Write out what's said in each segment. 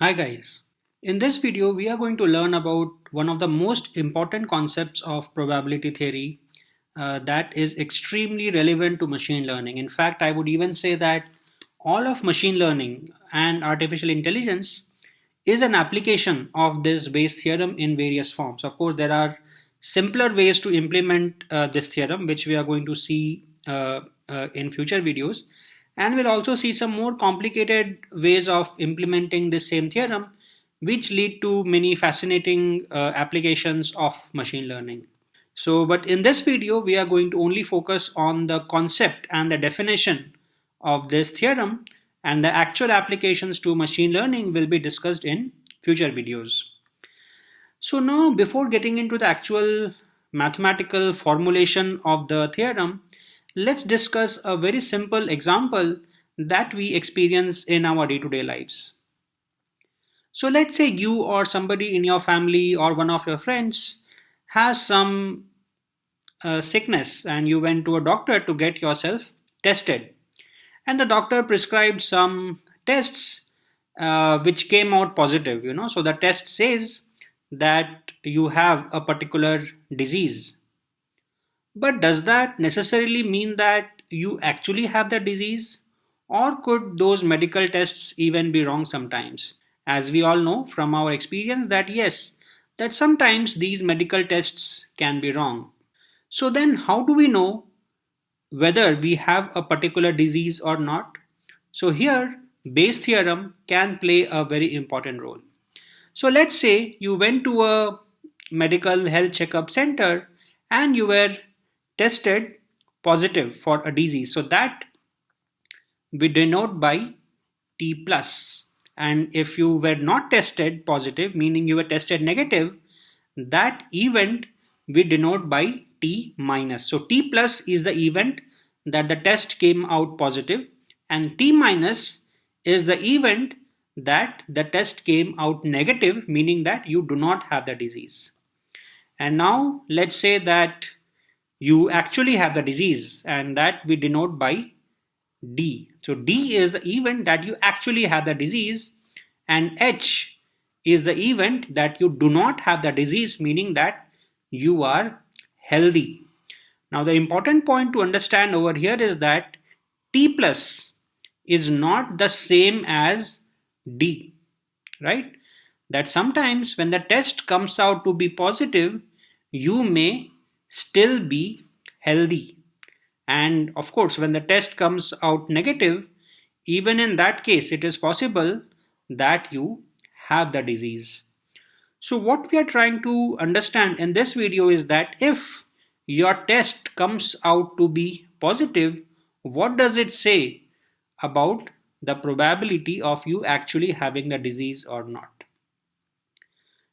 Hi guys. In this video we are going to learn about one of the most important concepts of probability theory that is extremely relevant to machine learning. In fact, I would even say that all of machine learning and artificial intelligence is an application of this Bayes theorem in various forms. Of course, there are simpler ways to implement this theorem, which we are going to see in future videos. And we'll also see some more complicated ways of implementing this same theorem, which lead to many fascinating applications of machine learning. But in this video, we are going to only focus on the concept and the definition of this theorem, and the actual applications to machine learning will be discussed in future videos. So now, before getting into the actual mathematical formulation of the theorem, let's discuss a very simple example that we experience in our day-to-day lives. So let's say you or somebody in your family or one of your friends has some sickness and you went to a doctor to get yourself tested. And the doctor prescribed some tests which came out positive. So the test says that you have a particular disease. But does that necessarily mean that you actually have the disease? Or could those medical tests even be wrong sometimes? As we all know from our experience that yes, that sometimes these medical tests can be wrong. So then how do we know whether we have a particular disease or not? So here Bayes theorem can play a very important role. So let's say you went to a medical health checkup center and you were tested positive for a disease. So that we denote by T plus. And if you were not tested positive, meaning you were tested negative, that event we denote by T minus. So T plus is the event that the test came out positive, and T minus is the event that the test came out negative, meaning that you do not have the disease. And now let's say that you actually have the disease, and that we denote by D. So D is the event that you actually have the disease, and H is the event that you do not have the disease, meaning that you are healthy. Now the important point to understand over here is that T plus is not the same as D, right? That sometimes when the test comes out to be positive, you may still be healthy. And of course, when the test comes out negative, even in that case, it is possible that you have the disease. So what we are trying to understand in this video is that if your test comes out to be positive, what does it say about the probability of you actually having the disease or not?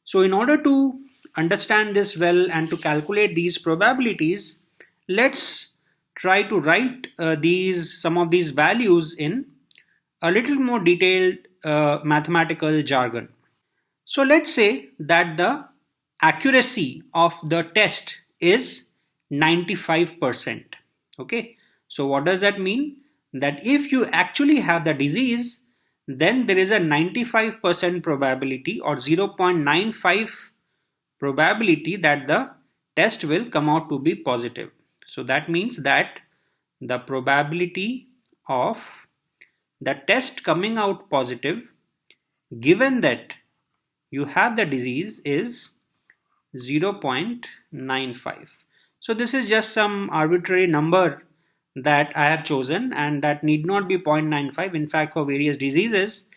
So in order to understand this well and to calculate these probabilities, let's try to write some of these values in a little more detailed mathematical jargon. So let's say that the accuracy of the test is 95%. Okay, so what does that mean? That if you actually have the disease, then there is a 95% probability or 0.95 probability that the test will come out to be positive. So that means that the probability of the test coming out positive, given that you have the disease, is 0.95. So this is just some arbitrary number that I have chosen, and that need not be 0.95. In fact, for various diseases,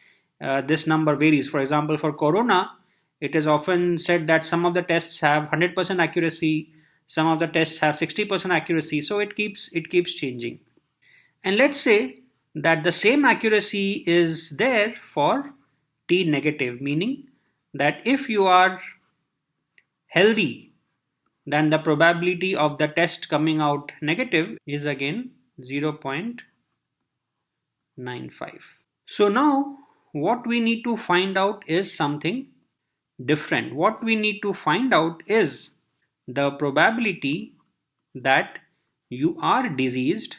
this number varies. For example, for corona, it is often said that some of the tests have 100% accuracy, some of the tests have 60% accuracy, so it keeps changing. And let's say that the same accuracy is there for T negative, meaning that if you are healthy, then the probability of the test coming out negative is again 0.95. So now what we need to find out is something different. What we need to find out is the probability that you are diseased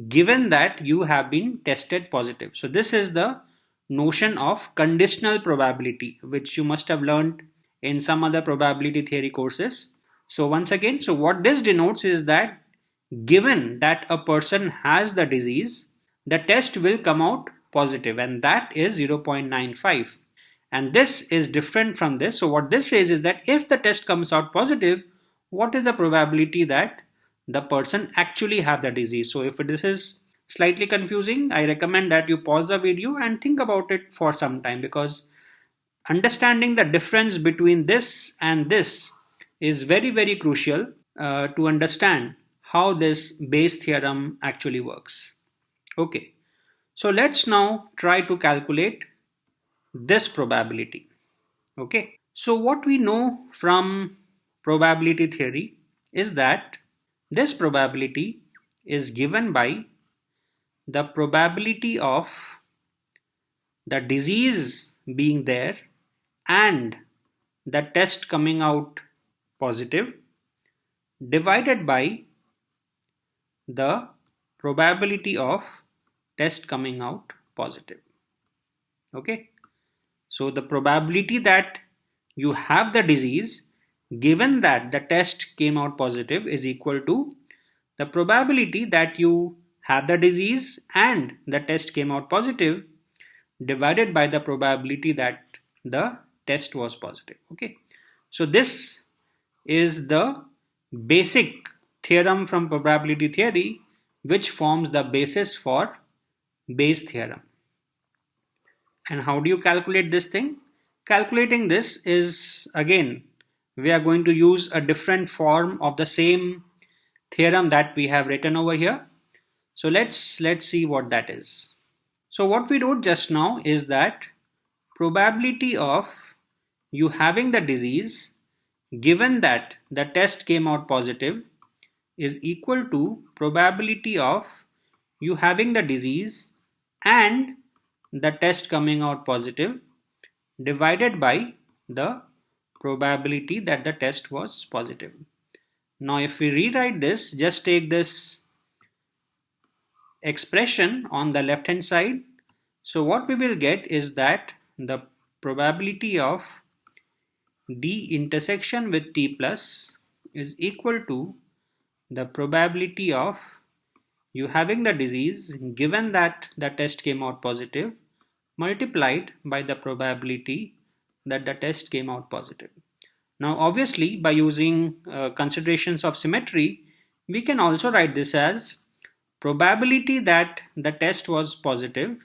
given that you have been tested positive. So this is the notion of conditional probability, which you must have learned in some other probability theory courses. So once again, so what this denotes is that given that a person has the disease, the test will come out positive, and that is 0.95. And this is different from this. So what this says is that if the test comes out positive, what is the probability that the person actually have the disease? So if this is slightly confusing, I recommend that you pause the video and think about it for some time, because understanding the difference between this and this is very crucial to understand how this Bayes theorem actually works. Okay, so let's now try to calculate this probability. Okay, so what we know from probability theory is that this probability is given by the probability of the disease being there and the test coming out positive divided by the probability of test coming out positive. Okay, so the probability that you have the disease given that the test came out positive is equal to the probability that you have the disease and the test came out positive divided by the probability that the test was positive. Okay, so this is the basic theorem from probability theory which forms the basis for Bayes theorem. And how do you calculate this thing? Calculating this is, again, we are going to use a different form of the same theorem that we have written over here. So let's see what that is. So what we wrote just now is that probability of you having the disease given that the test came out positive is equal to probability of you having the disease and the test coming out positive divided by the probability that the test was positive. Now if we rewrite this, just take this expression on the left hand side. So what we will get is that the probability of D intersection with T plus is equal to the probability of you having the disease given that the test came out positive multiplied by the probability that the test came out positive. Now obviously by using considerations of symmetry, we can also write this as probability that the test was positive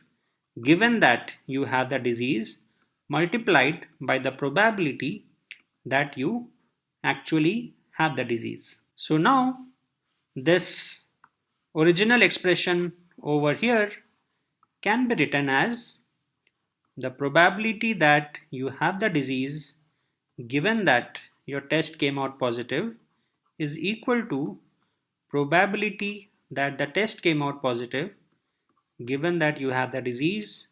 given that you have the disease multiplied by the probability that you actually have the disease. So now this original expression over here can be written as the probability that you have the disease given that your test came out positive is equal to probability that the test came out positive given that you have the disease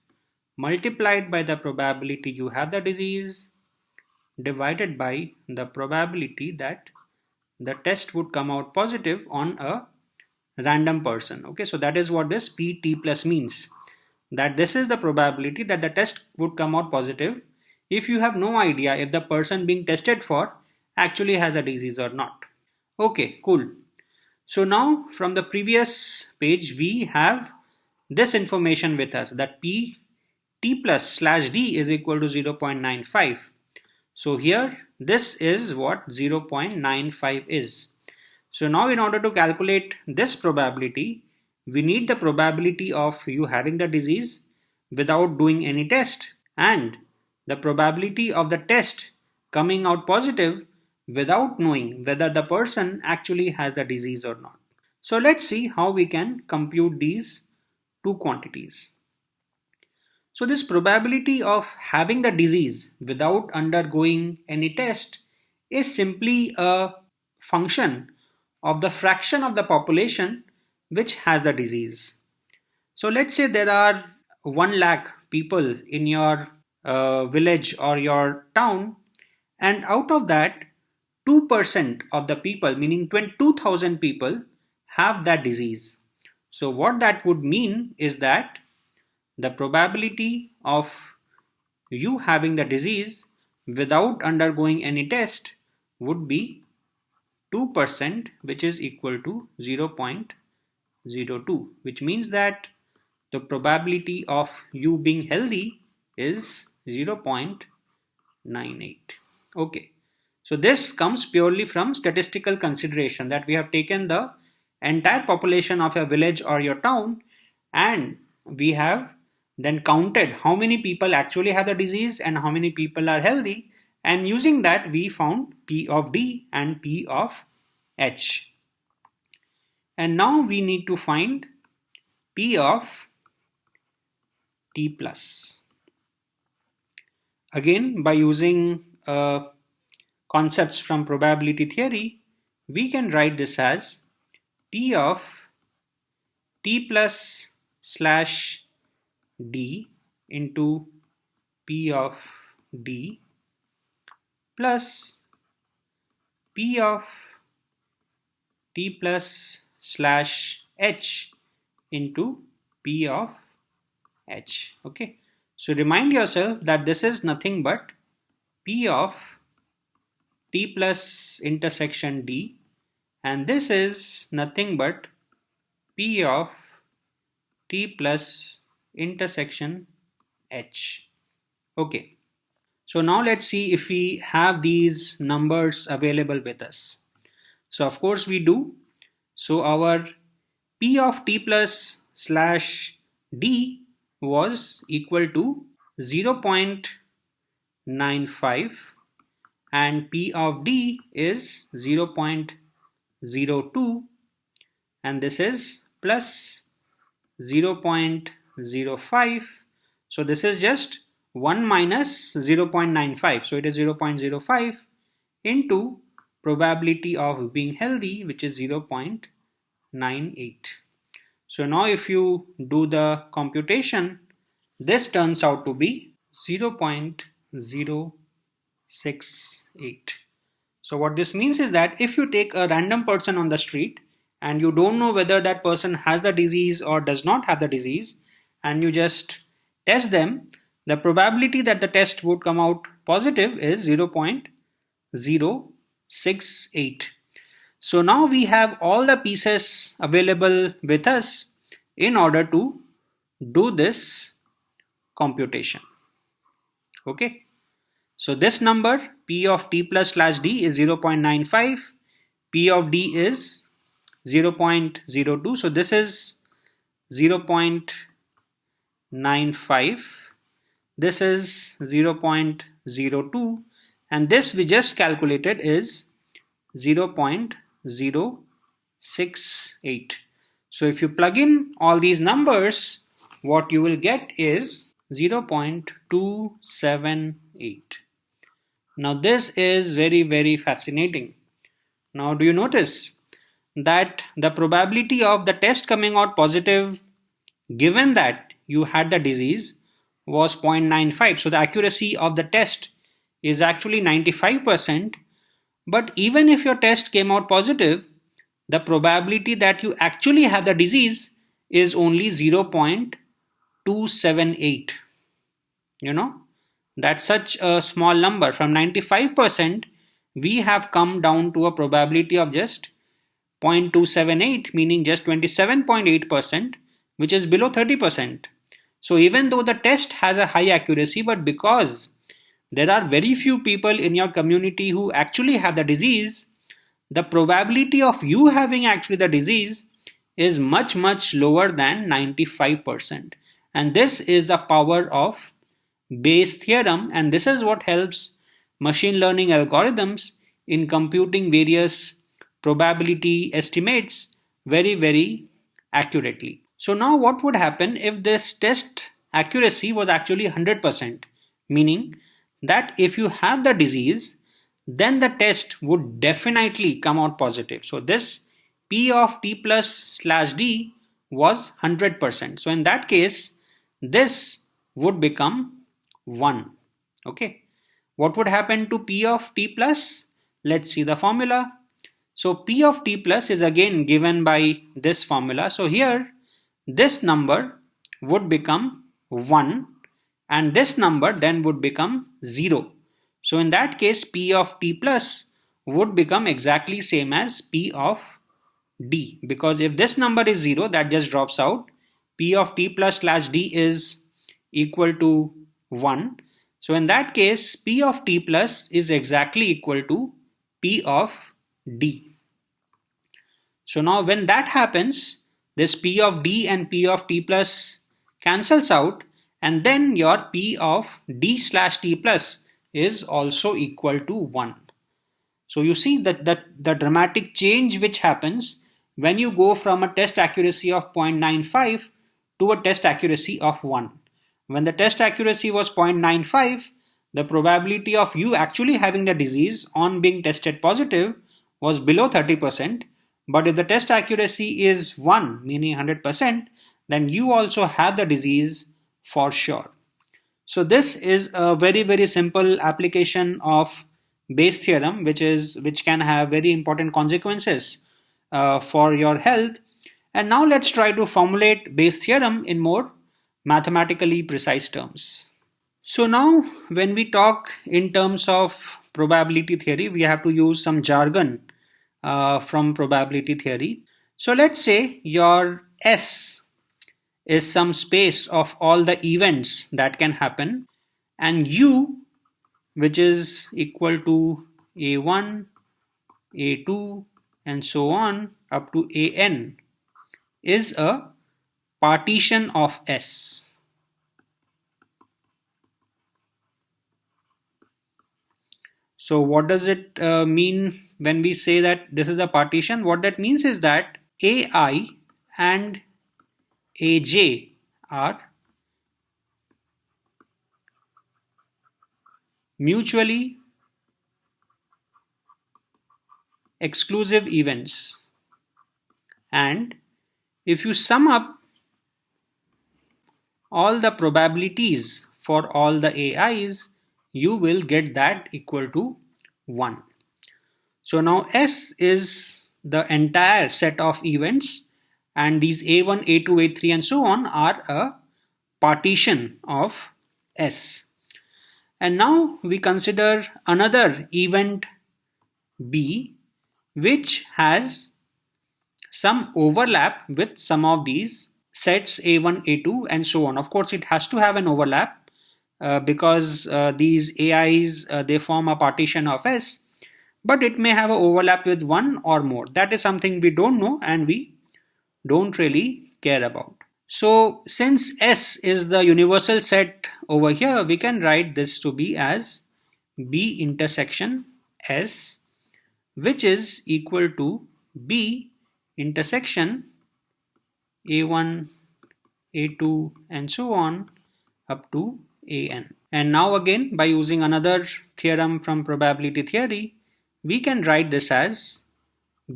multiplied by the probability you have the disease divided by the probability that the test would come out positive on a random person. Okay, so that is what this PT plus means, that this is the probability that the test would come out positive if you have no idea if the person being tested for actually has a disease or not. Okay, cool. So now from the previous page we have this information with us, that P T plus slash D is equal to 0.95. So here this is what 0.95 is. So now in order to calculate this probability, we need the probability of you having the disease without doing any test and the probability of the test coming out positive without knowing whether the person actually has the disease or not. So let's see how we can compute these two quantities. So this probability of having the disease without undergoing any test is simply a function of the fraction of the population which has the disease. So let's say there are 1 lakh people in your village or your town, and out of that 2% of the people, meaning 22,000 people, have that disease. So what that would mean is that the probability of you having the disease without undergoing any test would be 2%, which is equal to 0.02, which means that the probability of you being healthy is 0.98. Okay, so this comes purely from statistical consideration, that we have taken the entire population of your village or your town and we have then counted how many people actually have the disease and how many people are healthy, and using that we found P of D and P of H. And now we need to find P of T plus. Again, by using concepts from probability theory, we can write this as P of T plus slash D into P of D plus P of T plus slash H into P of H. Okay, so remind yourself that this is nothing but P of T plus intersection D, and this is nothing but P of T plus intersection H. Okay, so now let's see if we have these numbers available with us. So of course we do. So our P of T plus slash D was equal to 0.95 and P of D is 0.02 and this is plus 0.05. So this is just 1 minus 0.95. So it is 0.05 into probability of being healthy, which is 0.98. So now if you do the computation, this turns out to be 0.068. So what this means is that if you take a random person on the street and you don't know whether that person has the disease or does not have the disease, and you just test them, the probability that the test would come out positive is 0.068. So now we have all the pieces available with us in order to do this computation. Okay, so this number P of T plus slash D is 0.95, P of D is 0.02, so this is 0.95, this is 0.02, and this we just calculated is 0.068. So if you plug in all these numbers, what you will get is 0.278. Now this is very fascinating. Now do you notice that the probability of the test coming out positive given that you had the disease was 0.95. So the accuracy of the test is actually 95%. But even if your test came out positive, the probability that you actually have the disease is only 0.278. That's such a small number. From 95%, we have come down to a probability of just 0.278, meaning just 27.8%, which is below 30%. So even though the test has a high accuracy, but because there are very few people in your community who actually have the disease, the probability of you having actually the disease is much lower than 95%. And this is the power of Bayes' theorem, and this is what helps machine learning algorithms in computing various probability estimates very accurately. So now what would happen if this test accuracy was actually 100%, meaning that if you have the disease, then the test would definitely come out positive. So this P of T plus slash D was 100%. So in that case, this would become 1. Okay. What would happen to P of T plus? Let's see the formula. So P of T plus is again given by this formula. So here, this number would become 1, and this number then would become 0. So in that case, P of t plus would become exactly same as P of d, because if this number is 0, that just drops out. P of t plus slash d is equal to 1. So in that case, P of t plus is exactly equal to P of d. So now when that happens, this P of d and P of t plus cancels out, and then your P of d slash t plus is also equal to 1. So you see that the dramatic change which happens when you go from a test accuracy of 0.95 to a test accuracy of 1. When the test accuracy was 0.95, the probability of you actually having the disease on being tested positive was below 30%. But if the test accuracy is 1, meaning 100%, then you also have the disease for sure. So this is a very simple application of Bayes theorem, which can have very important consequences for your health. And now let's try to formulate Bayes theorem in more mathematically precise terms. So now when we talk in terms of probability theory, we have to use some jargon from probability theory. So let's say your S is some space of all the events that can happen, and U, which is equal to A1, A2, and so on up to AN, is a partition of S. So what does it mean when we say that this is a partition? What that means is that AI and AJ are mutually exclusive events, and if you sum up all the probabilities for all the AIs, you will get that equal to 1. So now S is the entire set of events, and these A1, A2, A3 and so on are a partition of S. And now we consider another event B, which has some overlap with some of these sets A1, A2 and so on. Of course, it has to have an overlap because these AIs, they form a partition of S, but it may have an overlap with one or more. That is something we don't know and we don't really care about. So since S is the universal set over here, we can write this to be as B intersection S, which is equal to B intersection A1, A2 and so on up to AN. And now again, by using another theorem from probability theory, we can write this as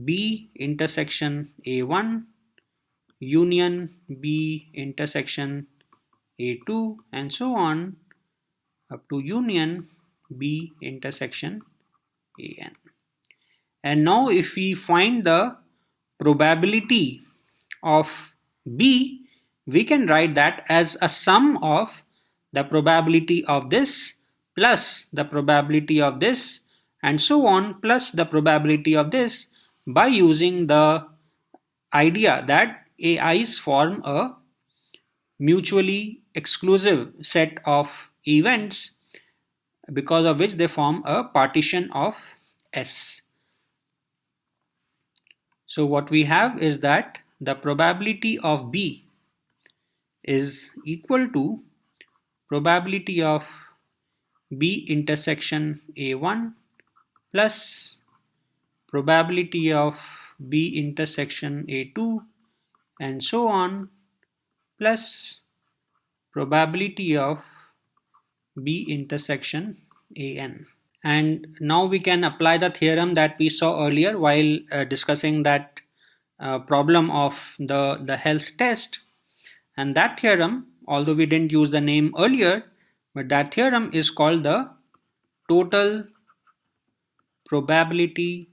B intersection A1 union B intersection A2 and so on up to union B intersection AN. And now if we find the probability of B, we can write that as a sum of the probability of this plus the probability of this and so on plus the probability of this, by using the idea that AIs form a mutually exclusive set of events, because of which they form a partition of S. So what we have is that the probability of B is equal to probability of B intersection A1 plus probability of B intersection A2 and so on plus probability of B intersection AN. And now we can apply the theorem that we saw earlier while discussing that problem of the health test. And that theorem, although we didn't use the name earlier, but that theorem is called the total probability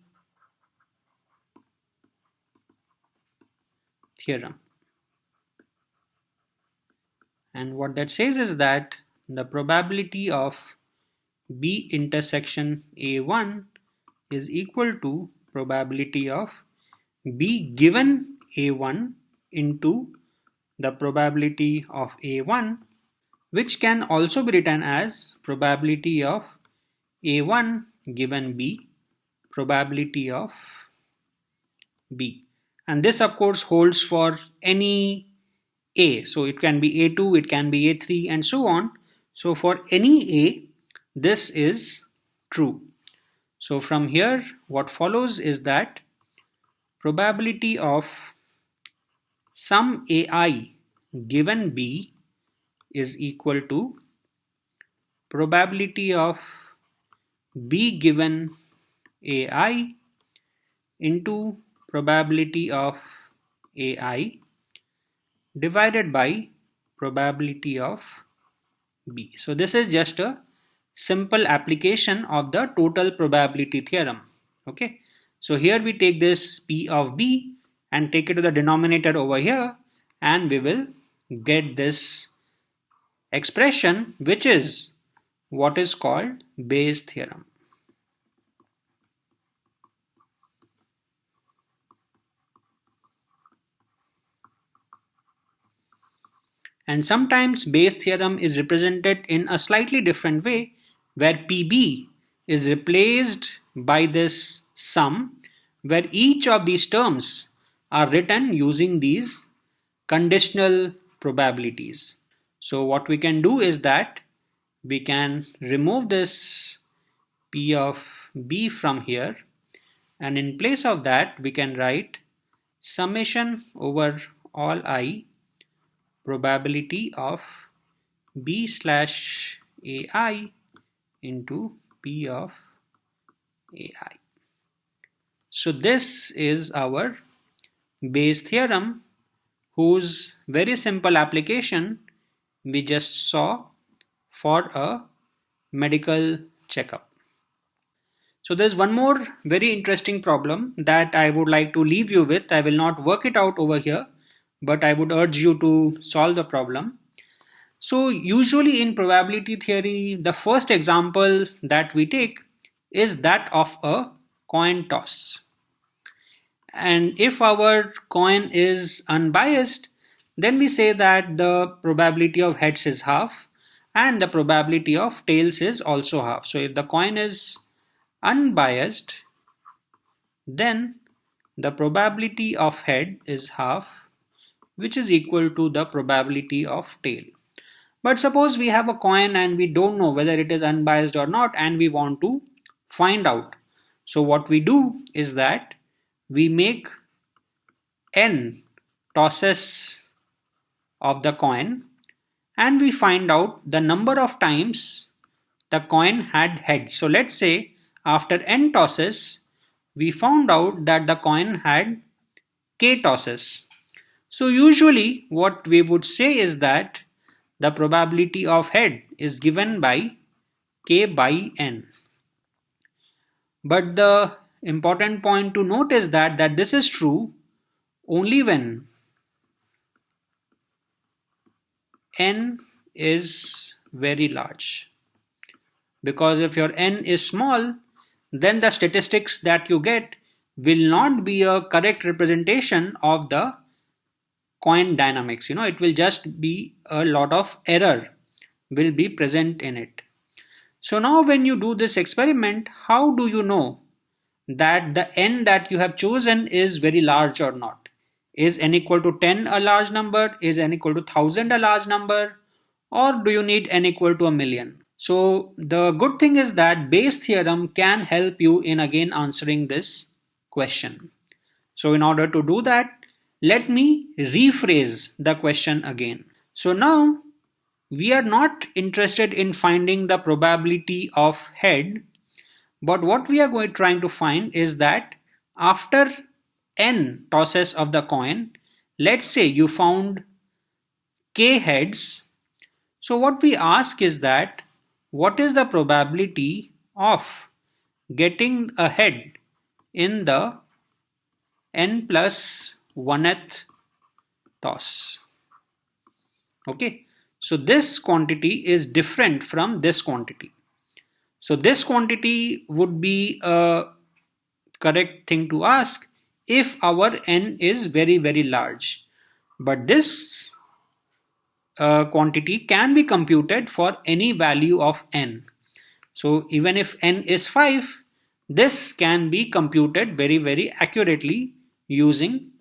theorem. And what that says is that the probability of B intersection A1 is equal to probability of B given A1 into the probability of A1, which can also be written as probability of A1 given B, probability of B. And this of course holds for any A. So it can be A2, it can be A3 and so on. So for any A, this is true. So from here what follows is that probability of some AI given B is equal to probability of B given AI into probability of AI divided by probability of B. So this is just a simple application of the total probability theorem. Okay, so here we take this P of B and take it to the denominator over here, and we will get this expression, which is what is called Bayes theorem. And sometimes Bayes theorem is represented in a slightly different way, where PB is replaced by this sum, where each of these terms are written using these conditional probabilities. So what we can do is that we can remove this P of B from here, and in place of that we can write summation over all I probability of B slash AI into P of AI. So this is our Bayes theorem, whose very simple application we just saw for a medical checkup. So there's one more very interesting problem that I would like to leave you with. I will not work it out over here, but I would urge you to solve the problem. So usually in probability theory, the first example that we take is that of a coin toss. And if our coin is unbiased, then we say that the probability of heads is half and the probability of tails is also half. So if the coin is unbiased, then the probability of head is half, which is equal to the probability of tail. But suppose we have a coin and we don't know whether it is unbiased or not, and we want to find out. So what we do is that we make n tosses of the coin and we find out the number of times the coin had heads. So let's say after n tosses, we found out that the coin had k tosses. So usually what we would say is that the probability of head is given by k by n. But the important point to note is that this is true only when n is very large. Because if your n is small, then the statistics that you get will not be a correct representation of the coin dynamics. It will just be a lot of error will be present in it. So now when you do this experiment, how do you know that the n that you have chosen is very large or not? Is n equal to 10 a large number? Is n equal to 1000 a large number? Or do you need n equal to a million? So the good thing is that Bayes theorem can help you in again answering this question. So in order to do that, let me rephrase the question again. So now we are not interested in finding the probability of head, but what we are trying to find is that after n tosses of the coin, let's say you found k heads. So what we ask is that what is the probability of getting a head in the n plus 1th toss? Okay, So this quantity is different from this quantity. So this quantity would be a correct thing to ask if our n is very, very large. But this quantity can be computed for any value of n. So even if n is 5, this can be computed very, very accurately using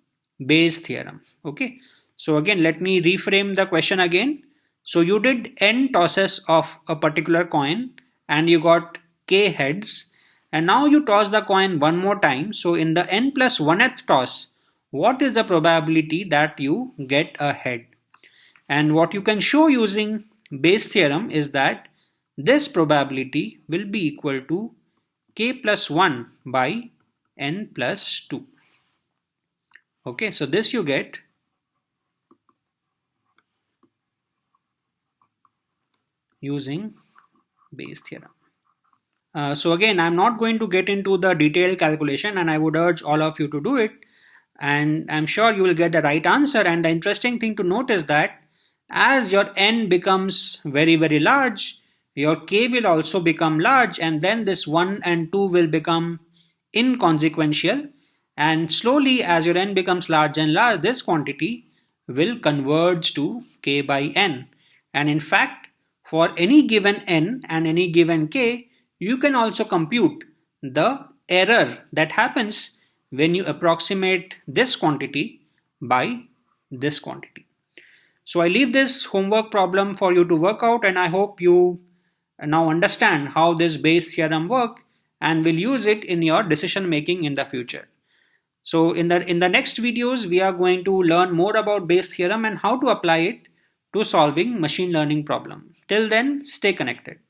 Bayes' theorem. Okay. So again, let me reframe the question again. So you did n tosses of a particular coin and you got k heads, and now you toss the coin one more time. So in the n plus 1th toss, what is the probability that you get a head? And what you can show using Bayes' theorem is that this probability will be equal to k plus 1 by n plus 2. Okay, so this you get using Bayes' theorem. So again, I'm not going to get into the detailed calculation, and I would urge all of you to do it. And I'm sure you will get the right answer. And the interesting thing to note is that as your n becomes very, very large, your k will also become large, and then this 1 and 2 will become inconsequential. And slowly, as your n becomes large and large, this quantity will converge to k by n. And in fact, for any given n and any given k, you can also compute the error that happens when you approximate this quantity by this quantity. So I leave this homework problem for you to work out, and I hope you now understand how this Bayes theorem works and will use it in your decision making in the future. So in the next videos, we are going to learn more about Bayes theorem and how to apply it to solving machine learning problem. Till then, stay connected.